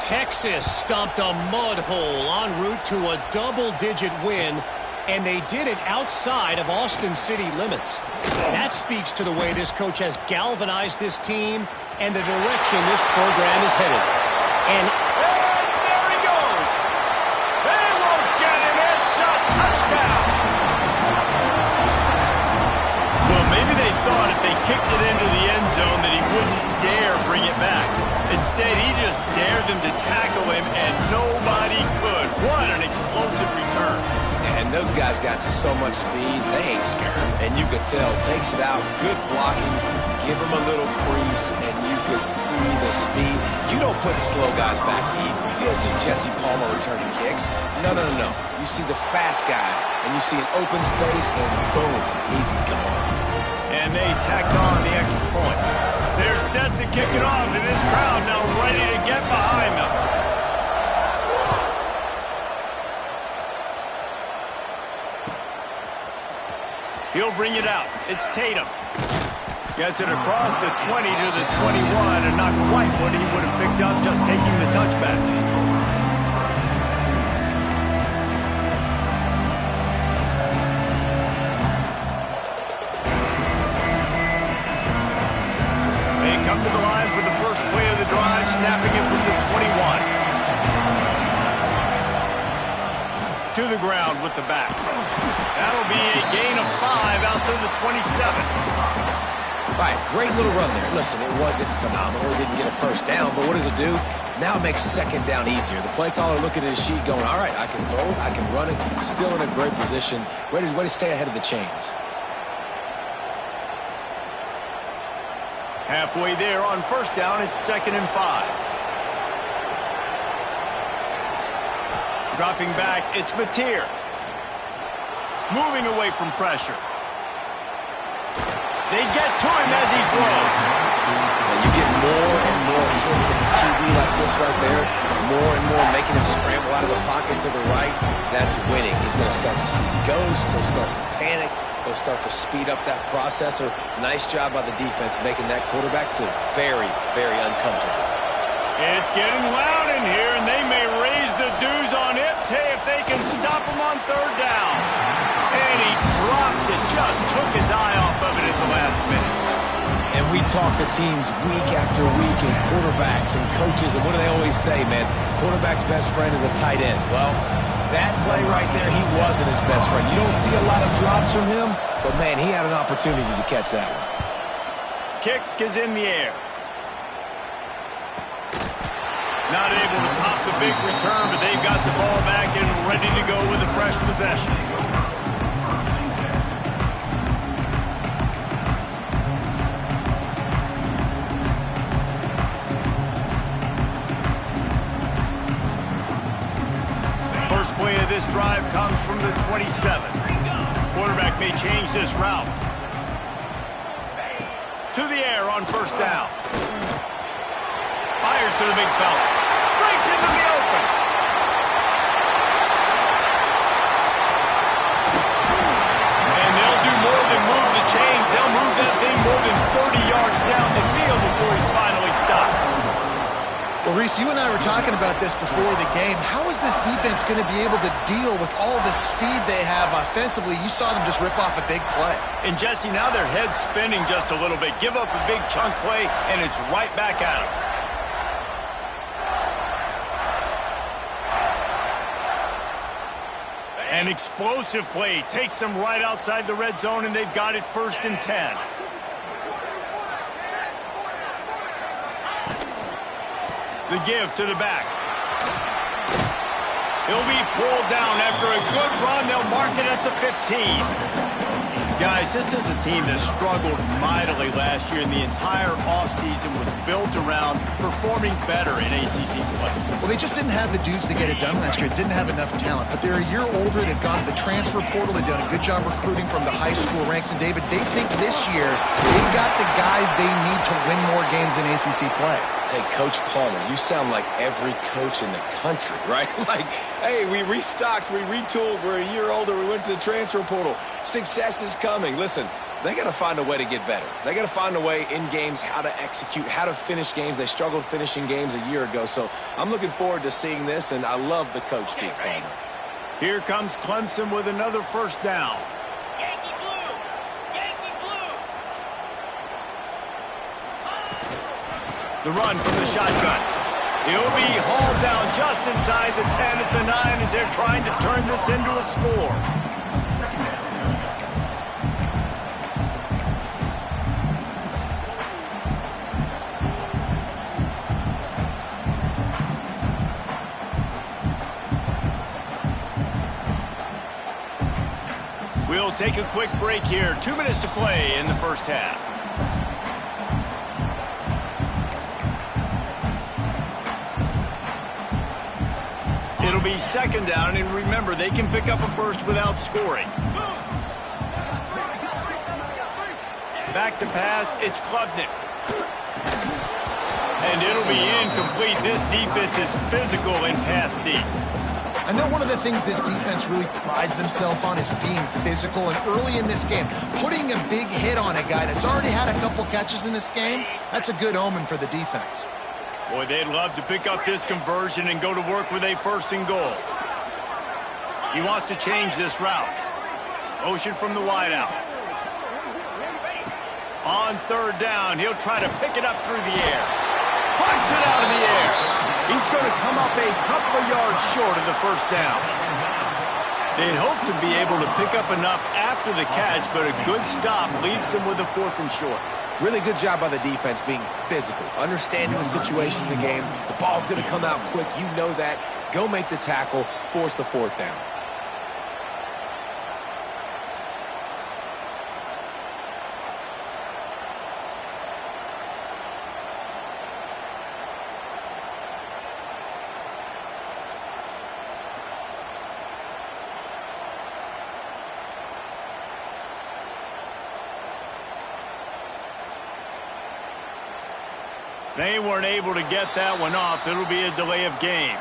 Texas stomped a mud hole en route to a double-digit win, and they did it outside of Austin city limits. That speaks to the way this coach has galvanized this team and the direction this program is headed. And there he goes. They won't get him. It's a touchdown. Well, maybe they thought if they kicked it into the end zone that he wouldn't dare bring it back. Instead, he just dared them to tackle him, and nobody could. What an explosive return. And those guys got so much speed, they ain't scared. And you could tell, takes it out, good blocking, give him a little crease, and you could see the speed. You don't put slow guys back deep. You don't see Jesse Palmer returning kicks. No. You see the fast guys, and you see an open space, and boom, he's gone. And they tacked on the extra point. They're set to kick it off, and this crowd now ready to get behind them. He'll bring it out. It's Tatum. Gets it across the 20 to the 21, and not quite what he would have picked up just taking the touchback. Come to the line for the first play of the drive, snapping it from the 21. To the ground with the back. That'll be a gain of 5 out to the 27. All right, great little run there. Listen, it wasn't phenomenal. He didn't get a first down, but what does it do? Now it makes second down easier. The play caller looking at his sheet going, all right, I can throw it, I can run it, still in a great position, ready to stay ahead of the chains. Halfway there on first down, it's 2nd and 5. Dropping back, it's Mateer. Moving away from pressure. They get to him as he throws. Now you get more and more hits at the QB like this right there. More and more making him scramble out of the pocket to the right. That's winning. He's going to start to see ghosts. He'll start to panic. He'll start to speed up that processor. Nice job by the defense making that quarterback feel very, very uncomfortable. It's getting loud in here, and they may raise the dues on Ncaa if they can stop him on third down. And he drops it. Just took his eye off of it at the last minute. And we talk to teams week after week, and quarterbacks and coaches, and what do they always say, man? Quarterback's best friend is a tight end. Well, that play right there, he wasn't his best friend. You don't see a lot of drops from him, but, man, he had an opportunity to catch that one. Kick is in the air. Not able to pop the big return, but they've got the ball back and ready to go with a fresh possession. First play of this drive comes from the 27. Quarterback may change this route. To the air on first down. Fires to the big fella. Breaks into the open. And they'll do more than move the chains. They'll move that thing more than 30 yards down the field before he's finally stopped. Well, Reese, you and I were talking about this before the game. How is this defense going to be able to deal with all the speed they have offensively? You saw them just rip off a big play. And, Jesse, now their head's spinning just a little bit. Give up a big chunk play, and it's right back at them. An explosive play takes them right outside the red zone, and they've got it 1st and 10. The give to the back. He'll be pulled down after a good run. They'll mark it at the 15. Guys, this is a team that struggled mightily last year, and the entire offseason was built around performing better in ACC play. Well, they just didn't have the dudes to get it done last year. Didn't have enough talent. But they're a year older. They've gone to the transfer portal. They've done a good job recruiting from the high school ranks. And, David, they think this year they've got the guys they need to win more games in ACC play. Hey, Coach Palmer, you sound like every coach in the country, right? Like, hey, we restocked, we retooled, we're a year older, we went to the transfer portal. Success is coming. Listen, They got to find a way to get better. They got to find a way in games how to execute, how to finish games. They struggled finishing games a year ago. So I'm looking forward to seeing this, and I love the coach being Palmer. Here comes Clemson with another first down. Yankee blue! Yankee blue! The run from the shotgun. He'll be hauled down just inside the 10 at the 9 as they're trying to turn this into a score. We'll take a quick break here. 2 minutes to play in the first half. It'll be second down, and remember, they can pick up a first without scoring. Back to pass, it's Klubnik. And it'll be incomplete. This defense is physical in pass deep. I know one of the things this defense really prides themselves on is being physical, and early in this game, putting a big hit on a guy that's already had a couple catches in this game, that's a good omen for the defense. Boy, they'd love to pick up this conversion and go to work with a first and goal. He wants to change this route. Motion from the wideout. On third down, he'll try to pick it up through the air. Punts it out of the air. He's going to come up a couple of yards short of the first down. They'd hope to be able to pick up enough after the catch, but a good stop leaves them with a 4th and short. Really good job by the defense being physical, understanding the situation in the game. The ball's going to come out quick. You know that. Go make the tackle, force the 4th down. They weren't able to get that one off. It'll be a delay of game.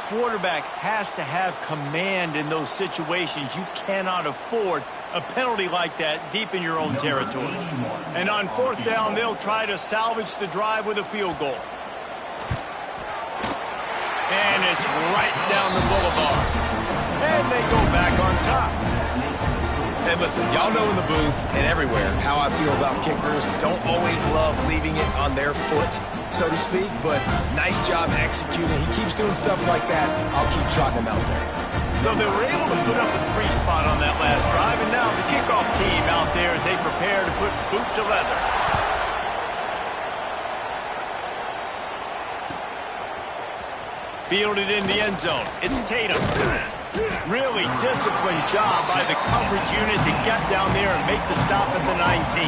Quarterback has to have command in those situations. You cannot afford a penalty like that deep in your own territory. And on 4th down, they'll try to salvage the drive with a field goal. And it's right down the boulevard. And they go back on top. And listen, y'all know in the booth and everywhere how I feel about kickers. Don't always love leaving it on their foot, so to speak, but nice job executing. He keeps doing stuff like that. I'll keep trotting him out there. So they were able to put up a 3 spot on that last drive, and now the kickoff team out there as they prepare to put boot to leather. Fielded in the end zone. It's Tatum. Really disciplined job by the coverage unit to get down there and make the stop at the 19.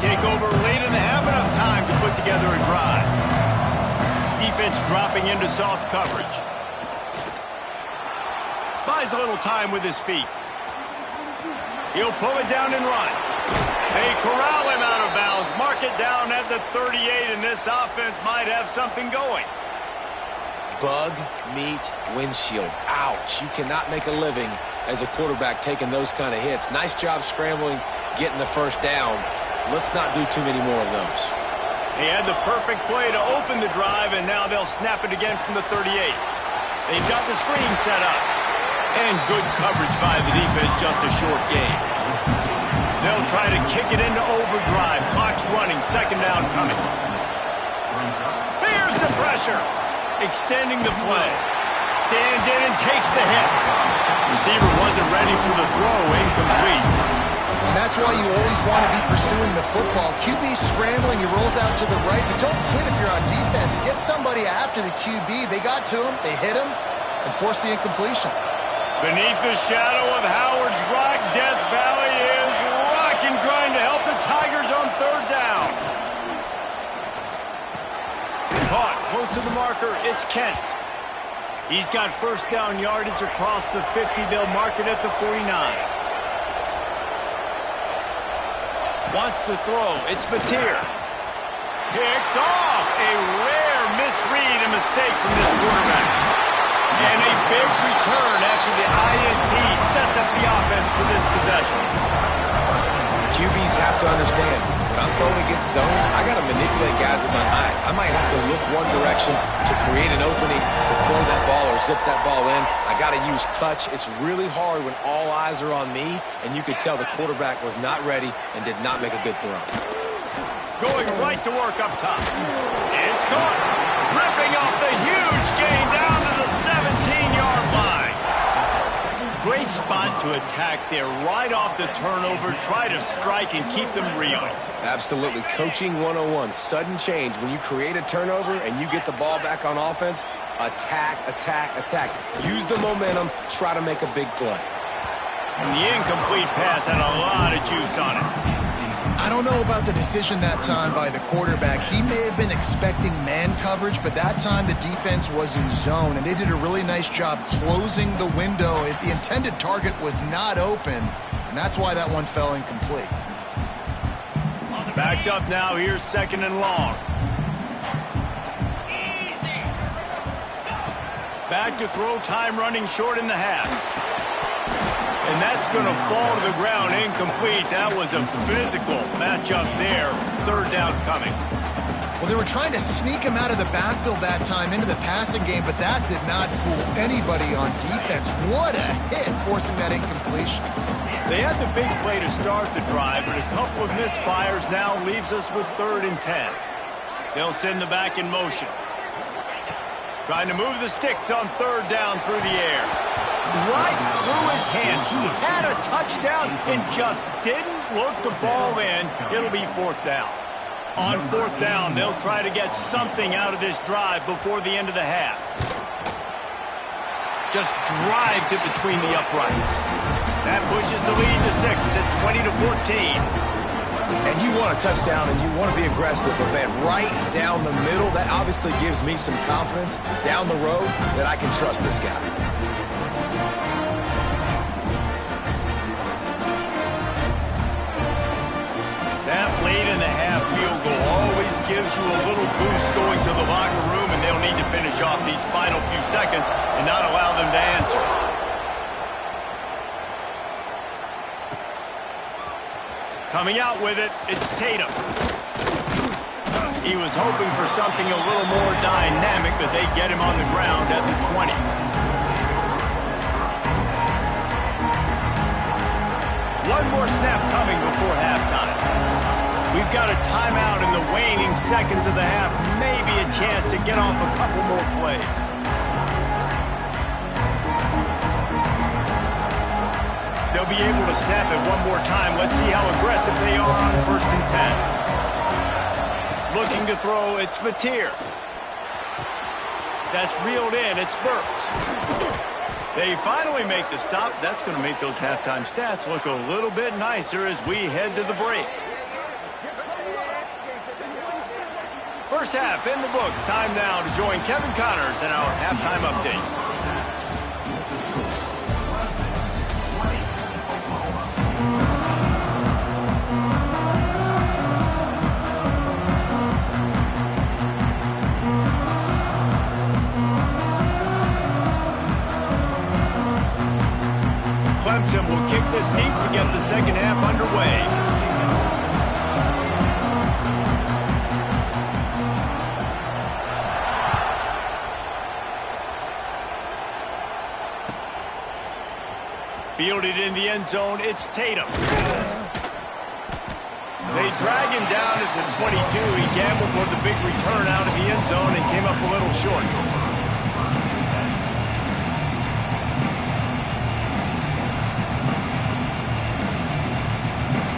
Take over late in the half, enough time to put together a drive. Defense dropping into soft coverage. Buys a little time with his feet. He'll pull it down and run. They corral him out of bounds. Mark it down at the 38, and this offense might have something going. Bug, meat, windshield. Ouch. You cannot make a living as a quarterback taking those kind of hits. Nice job scrambling, getting the first down. Let's not do too many more of those. He had the perfect play to open the drive, and now they'll snap it again from the 38. They've got the screen set up. And good coverage by the defense, just a short game. They'll try to kick it into overdrive. Clock's running, second down coming. Here's the pressure. Extending the play. Stands in and takes the hit. Receiver wasn't ready for the throw, incomplete. And that's why you always want to be pursuing the football. QB scrambling, he rolls out to the right, but don't quit if you're on defense. Get somebody after the QB. They got to him, they hit him, and forced the incompletion. Beneath the shadow of Howard's Rock, Death Valley is rocking, trying to help the Tigers on third down. Caught close to the marker, it's Kent. He's got first down yardage across the 50. They'll mark it at the 49. Wants to throw. It's Mateer. Picked off. A rare misread and mistake from this quarterback. And a big return after the INT sets up the offense for this possession. QBs have to understand, when I'm throwing against zones, I got to manipulate guys with my eyes. I might have to look one direction to create an opening to throw that ball or zip that ball in. I got to use touch. It's really hard when all eyes are on me, and you could tell the quarterback was not ready and did not make a good throw. Going right to work up top. It's caught. Ripping off the huge gain down to the 17-yard line. Great spot to attack there, right off the turnover. Try to strike and keep them reeling. Absolutely. Coaching 101. Sudden change. When you create a turnover and you get the ball back on offense, attack, attack, attack. Use the momentum. Try to make a big play. And the incomplete pass had a lot of juice on it. I don't know about the decision that time by the quarterback. He may have been expecting man coverage, but that time the defense was in zone, and they did a really nice job closing the window. The intended target was not open, and that's why that one fell incomplete. Backed up now. Here's second and long. Back to throw. Time running short in the half. And that's going to fall to the ground incomplete. That was a physical matchup there. Third down coming. Well, they were trying to sneak him out of the backfield that time into the passing game, but that did not fool anybody on defense. What a hit, forcing that incompletion. They had the big play to start the drive, but a couple of misfires now leaves us with 3rd and 10. They'll send the back in motion. Trying to move the sticks on 3rd down through the air. Right through his hands. He had a touchdown and just didn't look the ball in. It'll be 4th down. On 4th down, they'll try to get something out of this drive before the end of the half. Just drives it between the uprights. That pushes the lead to 6 at 20-14. And you want a touchdown and you want to be aggressive, but man, right down the middle, that obviously gives me some confidence down the road that I can trust this guy. That late in the half field goal always gives you a little boost going to the locker room, and they'll need to finish off these final few seconds and not allow them to answer. Coming out with it, it's Tatum. He was hoping for something a little more dynamic, but they get him on the ground at the 20. One more snap coming before halftime. We've got a timeout in the waning seconds of the half. Maybe a chance to get off a couple more plays. They'll be able to snap it one more time. Let's see how aggressive they are on 1st and 10. Looking to throw, it's Mateer. That's reeled in, it's Burks. They finally make the stop. That's going to make those halftime stats look a little bit nicer as we head to the break. First half in the books. Time now to join Kevin Connors in our halftime update. Clemson will kick this deep to get the second half underway. Fielded in the end zone, it's Tatum. They drag him down at the 22. He gambled for the big return out of the end zone and came up a little short.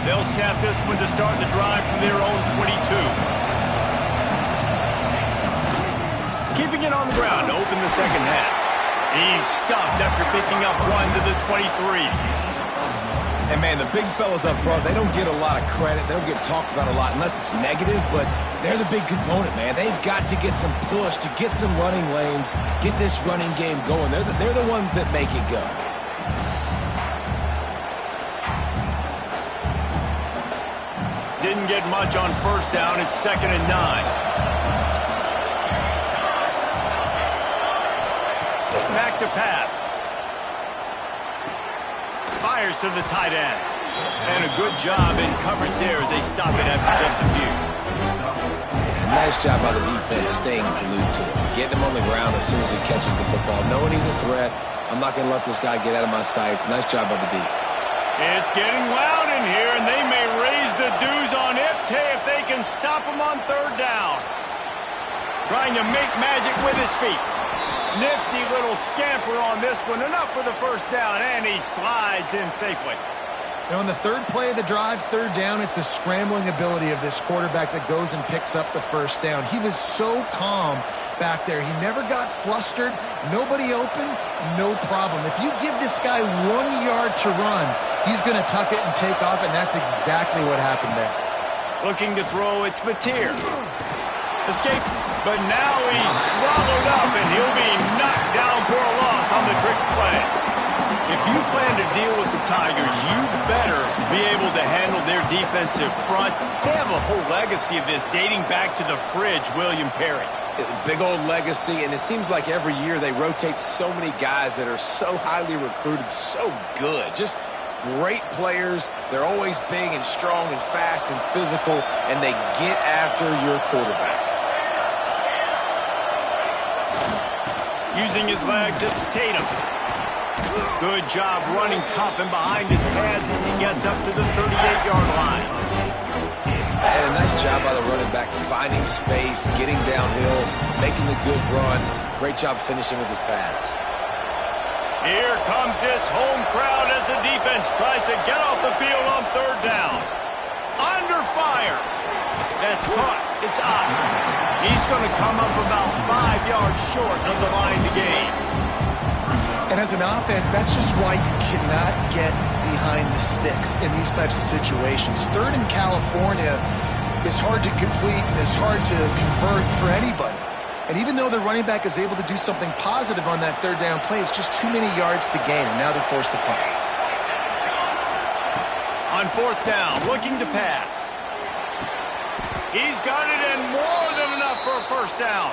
They'll snap this one to start the drive from their own 22. Keeping it on the ground to open the second half. He's stuffed after picking up one to the 23. And man, the big fellas up front, they don't get a lot of credit. They don't get talked about a lot unless it's negative, but they're the big component, man. They've got to get some push, to get some running lanes, get this running game going. They're the ones that make it go. didn't get much on first down. It's 2nd and 9. Back to pass. Fires to the tight end. And a good job in coverage there as they stop it after just a few. Nice job by the defense staying glued to him. Getting him on the ground as soon as he catches the football. Knowing he's a threat, I'm not going to let this guy get out of my sights. Nice job by the D. It's getting loud in here, and they may raise the dues on Ncaa if they can stop him on 3rd down. Trying to make magic with his feet. Nifty little scamper on this one. Enough for the first down, and he slides in safely. And on the 3rd play of the drive, 3rd down, it's the scrambling ability of this quarterback that goes and picks up the first down. He was so calm back there. He never got flustered. Nobody open, no problem. If you give this guy 1 yard to run, he's going to tuck it and take off, and that's exactly what happened there. Looking to throw, it's Mateer. Escape, but now he's swallowed up, and he'll be knocked down for a loss on the trick play. If you plan to deal with the Tigers, you better be able to handle their defensive front. They have a whole legacy of this dating back to the fridge, William Perry. Big old legacy, and it seems like every year they rotate so many guys that are so highly recruited, so good. Just great players. They're always big and strong and fast and physical, and they get after your quarterback. Using his legs, it's Tatum. Good job running tough and behind his pads as he gets up to the 38-yard line. And a nice job by the running back, finding space, getting downhill, making the good run. Great job finishing with his pads. Here comes this home crowd as the defense tries to get off the field on 3rd down. Under fire. That's caught. It's up. He's going to come up about 5 yards short of the line to gain. And as an offense, that's just why you cannot get behind the sticks in these types of situations. 3rd in California is hard to complete and is hard to convert for anybody. And even though the running back is able to do something positive on that 3rd down play, it's just too many yards to gain, and now they're forced to punt. On 4th down, looking to pass. He's got it in more than enough for a first down.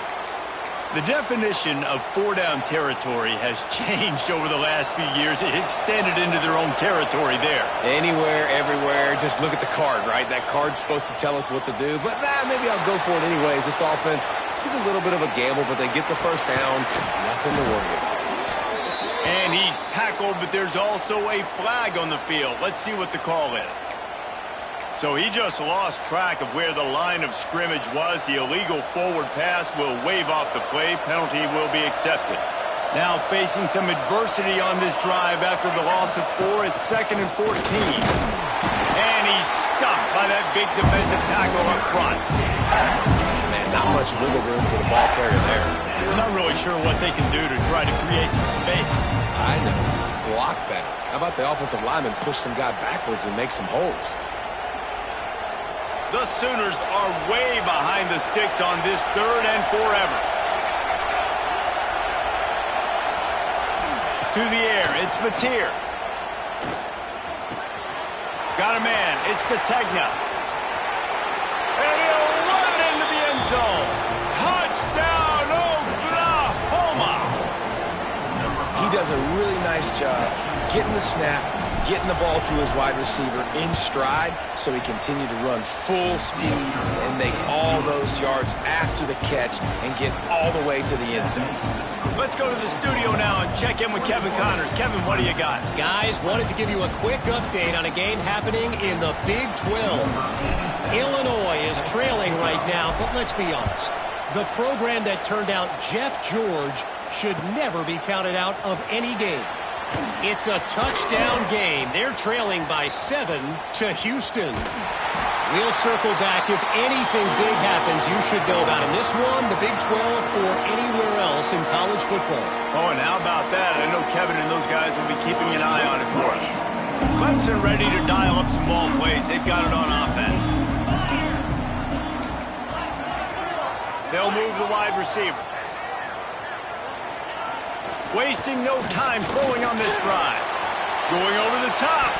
The definition of 4-down territory has changed over the last few years. It extended into their own territory there. Anywhere, everywhere, just look at the card, right? That card's supposed to tell us what to do, but maybe I'll go for it anyways. This offense took a little bit of a gamble, but they get the first down. Nothing to worry about. And he's tackled, but there's also a flag on the field. Let's see what the call is. So he just lost track of where the line of scrimmage was. The illegal forward pass will wave off the play. Penalty will be accepted. Now facing some adversity on this drive after the loss of 4. It's 2nd and 14. And he's stuffed by that big defensive tackle up front. Man, not much wiggle room for the ball carrier there. Not really sure what they can do to try to create some space. I know. Block better. How about the offensive lineman push some guy backwards and make some holes? The Sooners are way behind the sticks on this 3rd and forever. To the air, it's Mateer. Got a man, it's Sategna. And he'll run it into the end zone. Touchdown, Oklahoma! He does a really nice job getting the snap, getting the ball to his wide receiver in stride so he continued to run full speed and make all those yards after the catch and get all the way to the end zone. Let's go to the studio now and check in with Kevin Connors. Kevin, what do you got? Guys, wanted to give you a quick update on a game happening in the Big 12. Illinois is trailing right now, but let's be honest. The program that turned out Jeff George should never be counted out of any game. It's a touchdown game. They're trailing by 7 to Houston. We'll circle back if anything big happens you should know about in this one, the Big 12, or anywhere else in college football. Oh, and how about that? I know Kevin and those guys will be keeping an eye on it for us. Clemson ready to dial up some ball plays. They've got it on offense. They'll move the wide receiver. Wasting no time throwing on this drive. Going over the top.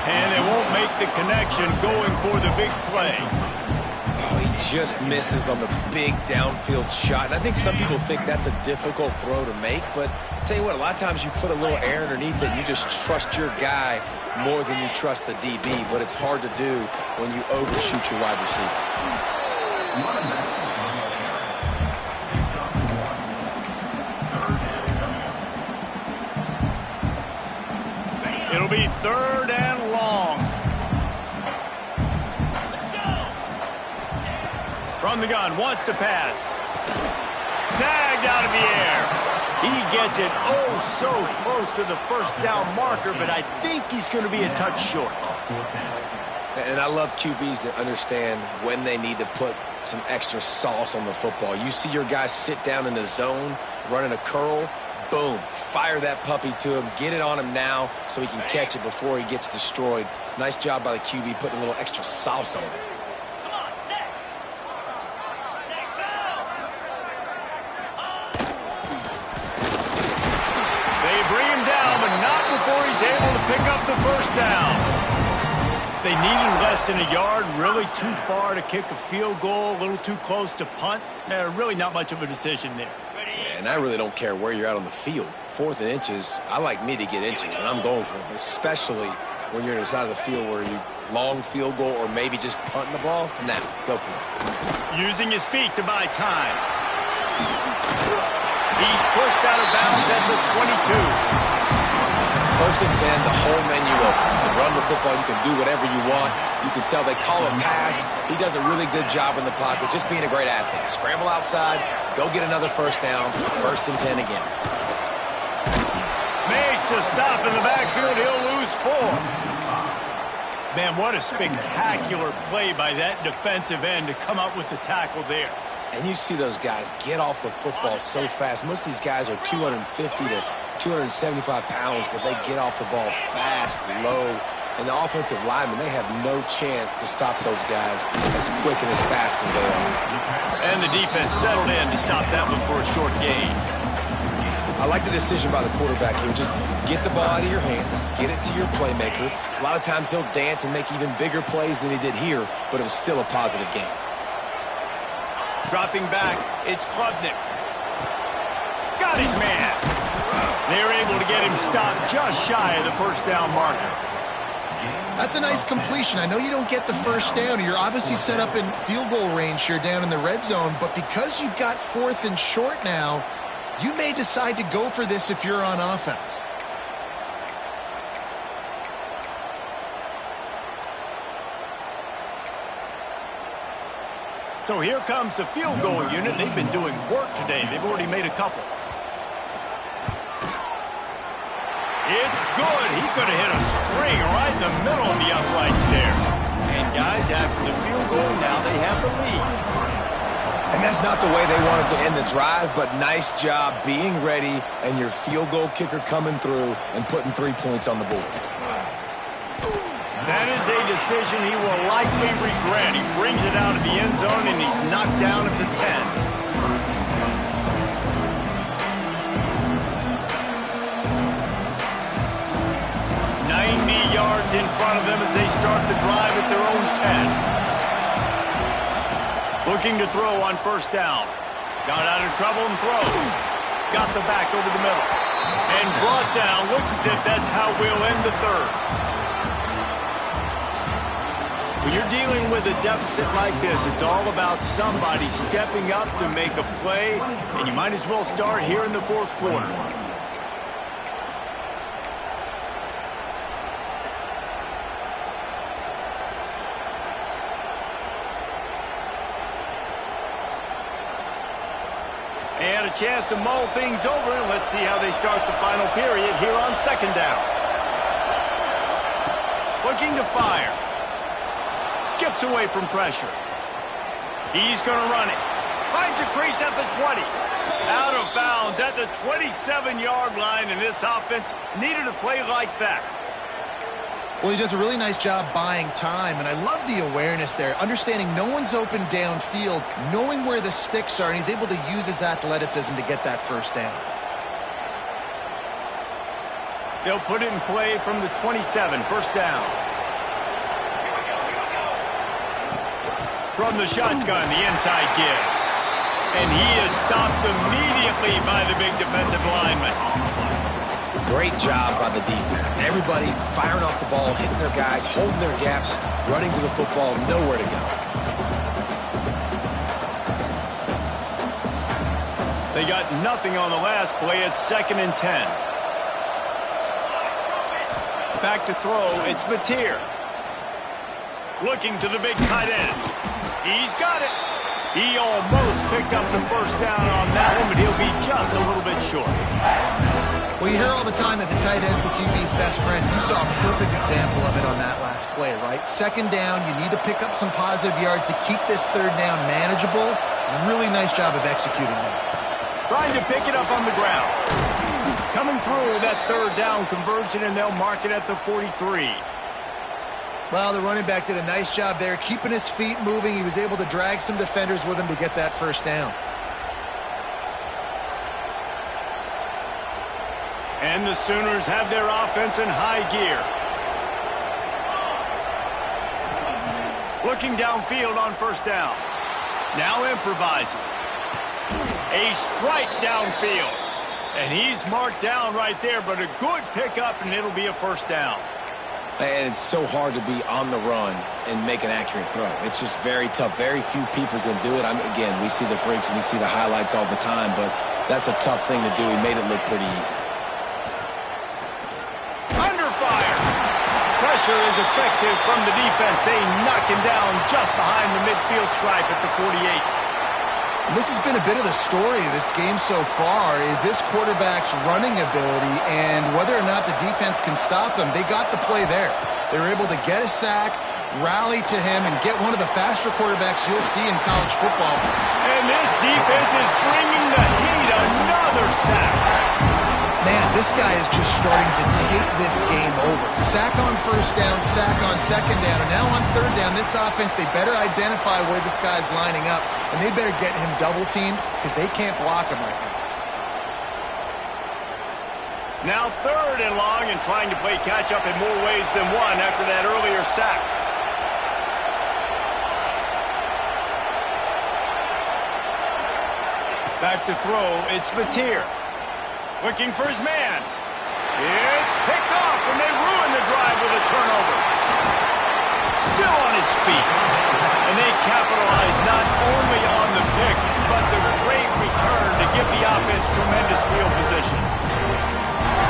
And they won't make the connection going for the big play. Oh, he just misses on the big downfield shot. And I think some people think that's a difficult throw to make, but I'll tell you what, a lot of times you put a little air underneath it and you just trust your guy more than you trust the DB, but it's hard to do when you overshoot your wide receiver. It'll be 3rd and long. From the gun, wants to pass. Snagged out of the air. He gets it oh so close to the first down marker, but I think he's going to be a touch short. And I love QBs that understand when they need to put some extra sauce on the football. You see your guys sit down in the zone, running a curl, boom, fire that puppy to him, get it on him now so he can catch it before he gets destroyed. Nice job by the QB putting a little extra sauce on it. Come on, set. Set, go. They bring him down, but not before he's able to pick up the first down. They needed less than a yard, really too far to kick a field goal, a little too close to punt. Really not much of a decision there. And I really don't care where you're at on the field. 4th and inches, I like me to get inches, and I'm going for it, especially when you're on the side of the field where you long field goal or maybe just punting the ball. Nah, go for it. Using his feet to buy time. He's pushed out of bounds at the 22. 1st and 10, the whole menu open. You can run the football, you can do whatever you want. You can tell they call a pass. He does a really good job in the pocket, just being a great athlete. Scramble outside, go get another first down, 1st and 10 again. Makes a stop in the backfield, he'll lose 4. Man, what a spectacular play by that defensive end to come up with the tackle there. And you see those guys get off the football so fast. Most of these guys are 250 to 275 pounds, but they get off the ball fast, low. And the offensive linemen, they have no chance to stop those guys as quick and as fast as they are. And the defense settled in to stop that one for a short gain. I like the decision by the quarterback here. Just get the ball out of your hands, get it to your playmaker. A lot of times he'll dance and make even bigger plays than he did here, but it was still a positive game. Dropping back, it's Klubnik. Got his man. They're able to get him stopped just shy of the first down marker. That's a nice completion. I know you don't get the first down. You're obviously set up in field goal range here down in the red zone, but because you've got 4th and short now, you may decide to go for this if you're on offense. So here comes the field goal unit. They've been doing work today. They've already made a couple. It's good. He could have hit a string right in the middle of the uprights there. And guys, after the field goal, now they have the lead. And that's not the way they wanted to end the drive, but nice job being ready and your field goal kicker coming through and putting 3 points on the board. That is a decision he will likely regret. He brings it out of the end zone and he's knocked down at the 10. 90 yards in front of them as they start the drive at their own 10. Looking to throw on first down. Got out of trouble and throws. Got the back over the middle. And brought down. Looks as if that's how we'll end the third. When you're dealing with a deficit like this, it's all about somebody stepping up to make a play, and you might as well start here in the fourth quarter. And a chance to mull things over, and let's see how they start the final period here on second down. Looking to fire. Skips away from pressure. He's going to run it. Finds a crease at the 20. Out of bounds at the 27-yard line, and this offense needed a play like that. Well, he does a really nice job buying time, and I love the awareness there, understanding no one's open downfield, knowing where the sticks are, and he's able to use his athleticism to get that first down. They'll put it in play from the 27, first down. From the shotgun, the inside give. And he is stopped immediately by the big defensive lineman. Great job by the defense. Everybody firing off the ball, hitting their guys, holding their gaps, running to the football, nowhere to go. They got nothing on the last play. It's 2nd and 10. Back to throw. It's Mateer. Looking to the big tight end. He's got it. He almost picked up the first down on that one, but he'll be just a little bit short. Well, you hear all the time that the tight end's the QB's best friend. You saw a perfect example of it on that last play, right? 2nd down, you need to pick up some positive yards to keep this 3rd down manageable. Really nice job of executing that. Trying to pick it up on the ground. Coming through that 3rd down conversion, and they'll mark it at the 43. Well, the running back did a nice job there, keeping his feet moving. He was able to drag some defenders with him to get that 1st down. And the Sooners have their offense in high gear. Looking downfield on 1st down. Now improvising. A strike downfield. And he's marked down right there, but a good pickup, and it'll be a 1st down. And it's so hard to be on the run and make an accurate throw. It's just very tough. Very few people can do it. Again, we see the freaks and we see the highlights all the time, but that's a tough thing to do. He made it look pretty easy. Under fire. Pressure is effective from the defense. They knock him down just behind the midfield stripe at the 48. This has been a bit of the story of this game so far, is this quarterback's running ability and whether or not the defense can stop them. They got the play there. They were able to get a sack, rally to him, and get one of the faster quarterbacks you'll see in college football. And this defense is bringing the heat. Another sack. Man, this guy is just starting to take this game over. Sack on 1st down, sack on 2nd down, and now on 3rd down, this offense, they better identify where this guy's lining up, and they better get him double-teamed because they can't block him right Now now. 3rd and long and trying to play catch-up in more ways than one after that earlier sack. Back to throw, it's Mateer. Looking for his man. It's picked off, and they ruin the drive with a turnover. Still on his feet. And they capitalize not only on the pick, but the great return to give the offense tremendous field position.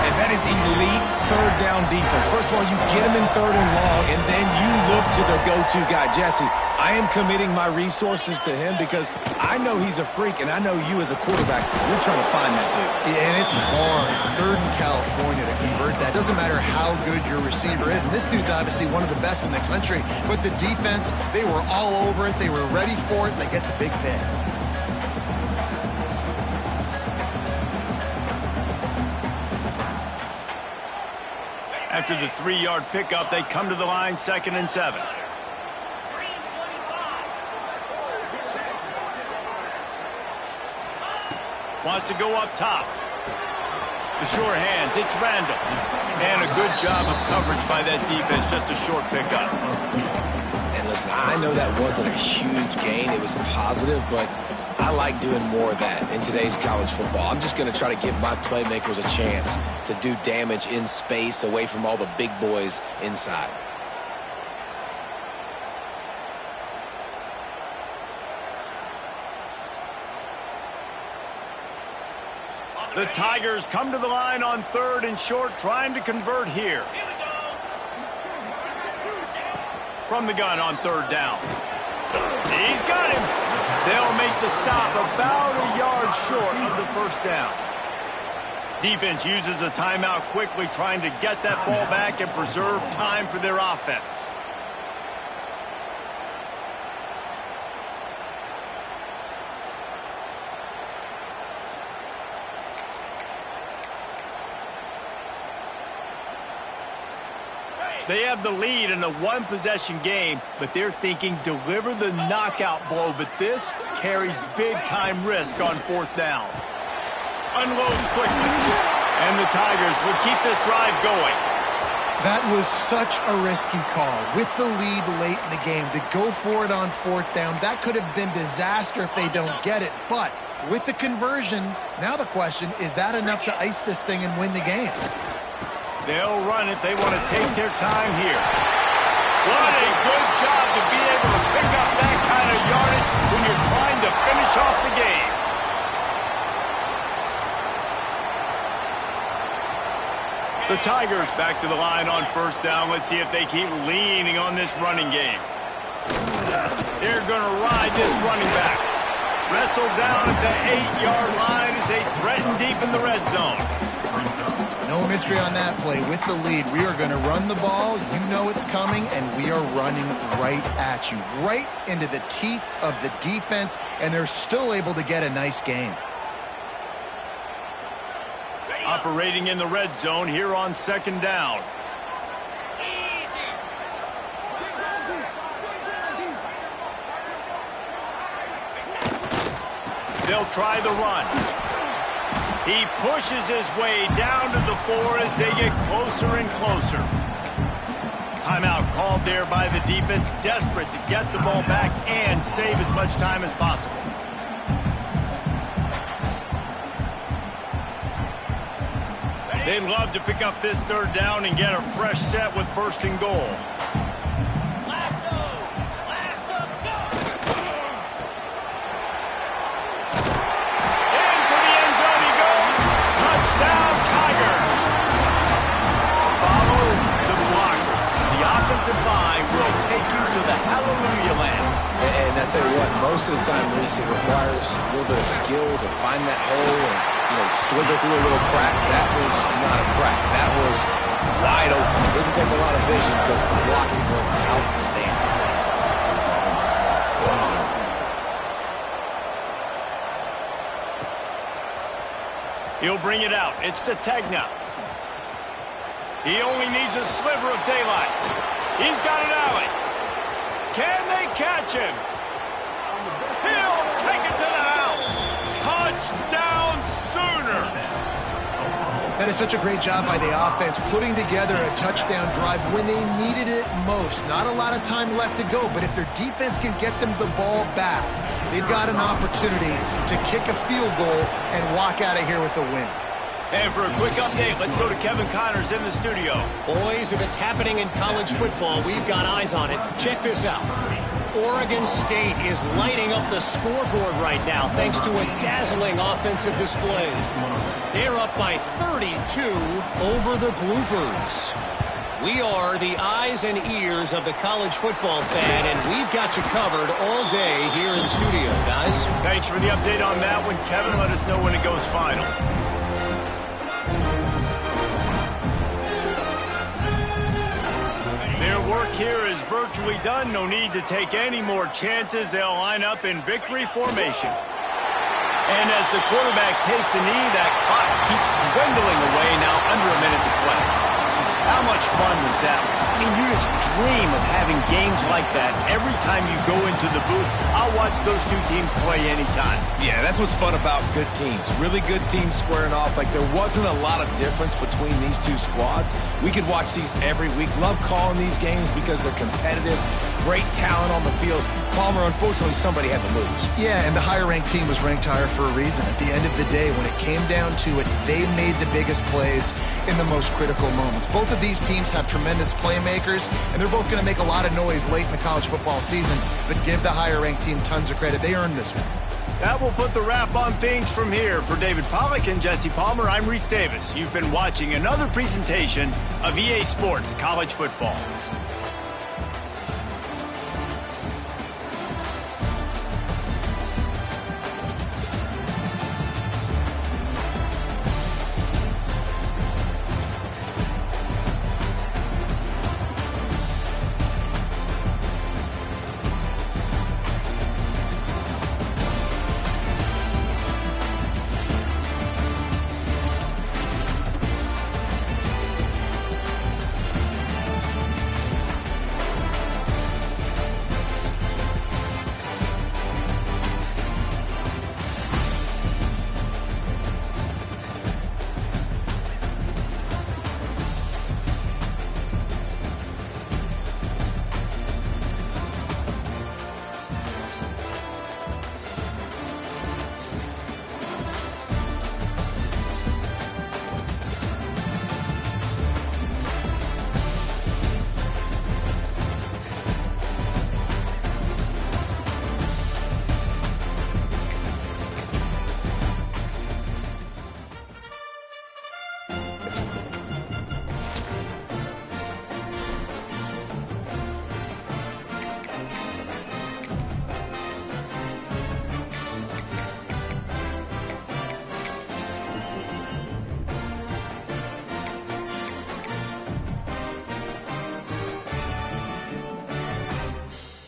And that is elite 3rd down defense. First of all, you get him in 3rd and long, and then you look to the go-to guy. Jesse, I am committing my resources to him because I know he's a freak, and I know you as a quarterback, you're trying to find that dude. Yeah, and it's hard, 3rd in California, to convert that. Doesn't matter how good your receiver is, and this dude's obviously one of the best in the country, but the defense, they were all over it, they were ready for it, and they get the big pick. After the 3-yard pickup, they come to the line, 2nd and 7. Wants to go up top. The sure hands, it's Randall. And a good job of coverage by that defense, just a short pickup. And listen, I know that wasn't a huge gain. It was positive, but I like doing more of that in today's college football. I'm just going to try to give my playmakers a chance to do damage in space away from all the big boys inside. The Tigers come to the line on 3rd and short, trying to convert here. From the gun on 3rd down. He's got him. They'll make the stop about a yard short of the 1st down. Defense uses a timeout quickly, trying to get that ball back and preserve time for their offense. They have the lead in a one-possession game, but they're thinking deliver the knockout blow, but this carries big-time risk on 4th down. Unloads quickly, and the Tigers will keep this drive going. That was such a risky call. With the lead late in the game, to go for it on 4th down, that could have been disaster if they don't get it. But with the conversion, now the question, is that enough to ice this thing and win the game? They'll run it. They want to take their time here. What a good job to be able to pick up that kind of yardage when you're trying to finish off the game. The Tigers back to the line on 1st down. Let's see if they keep leaning on this running game. They're going to ride this running back. Wrestled down at the 8-yard line as they threaten deep in the red zone. No mystery on that play. With the lead, we are going to run the ball. You know it's coming, and we are running right at you, right into the teeth of the defense, and they're still able to get a nice gain. Operating in the red zone here on 2nd down. They'll try the run. He pushes his way down to the 4 as they get closer and closer. Timeout called there by the defense, desperate to get the ball back and save as much time as possible. They'd love to pick up this 3rd down and get a fresh set with 1st and goal. Lasso, go! Into the end zone he goes. Touchdown, Tiger. Follow the blockers. The offensive line will take you to the hallelujah land. And I tell you what, most of the time, Reese, it requires a little bit of skill to find that hole and, slither through a little crack. That was not a crack. That was wide open. Didn't take a lot of vision because the blocking was outstanding. He'll bring it out. It's Sategna. He only needs a sliver of daylight. He's got an alley. Can they catch him? He'll take it to the house. Touchdown, Sooners. That is such a great job by the offense, putting together a touchdown drive when they needed it most. Not a lot of time left to go, but if their defense can get them the ball back, they've got an opportunity to kick a field goal and walk out of here with a win. And for a quick update, let's go to Kevin Connors in the studio. Boys, if it's happening in college football, we've got eyes on it. Check this out. Oregon State is lighting up the scoreboard right now thanks to a dazzling offensive display. They're up by 32 over the Groupers. We are the eyes and ears of the college football fan, and we've got you covered all day here in studio, guys. Thanks for the update on that one, Kevin. Let us know when it goes final. Their work here is virtually done. No need to take any more chances. They'll line up in victory formation. And as the quarterback takes a knee, that clock keeps dwindling away. Now under a minute to play. How much fun was that? I mean, you just dream of having games like that every time you go into the booth. I'll watch those two teams play anytime. Yeah, that's what's fun about good teams. Really good teams squaring off. Like, there wasn't a lot of difference between these two squads. We could watch these every week. Love calling these games because they're competitive. Great talent on the field. Palmer, unfortunately, somebody had to lose. Yeah, and the higher-ranked team was ranked higher for a reason. At the end of the day, when it came down to it, they made the biggest plays in the most critical moments. Both of these teams have tremendous playmakers, and they're both going to make a lot of noise late in the college football season, but give the higher-ranked team tons of credit. They earned this one. That will put the wrap on things from here. For David Pollack and Jesse Palmer, I'm Reese Davis. You've been watching another presentation of EA Sports College Football.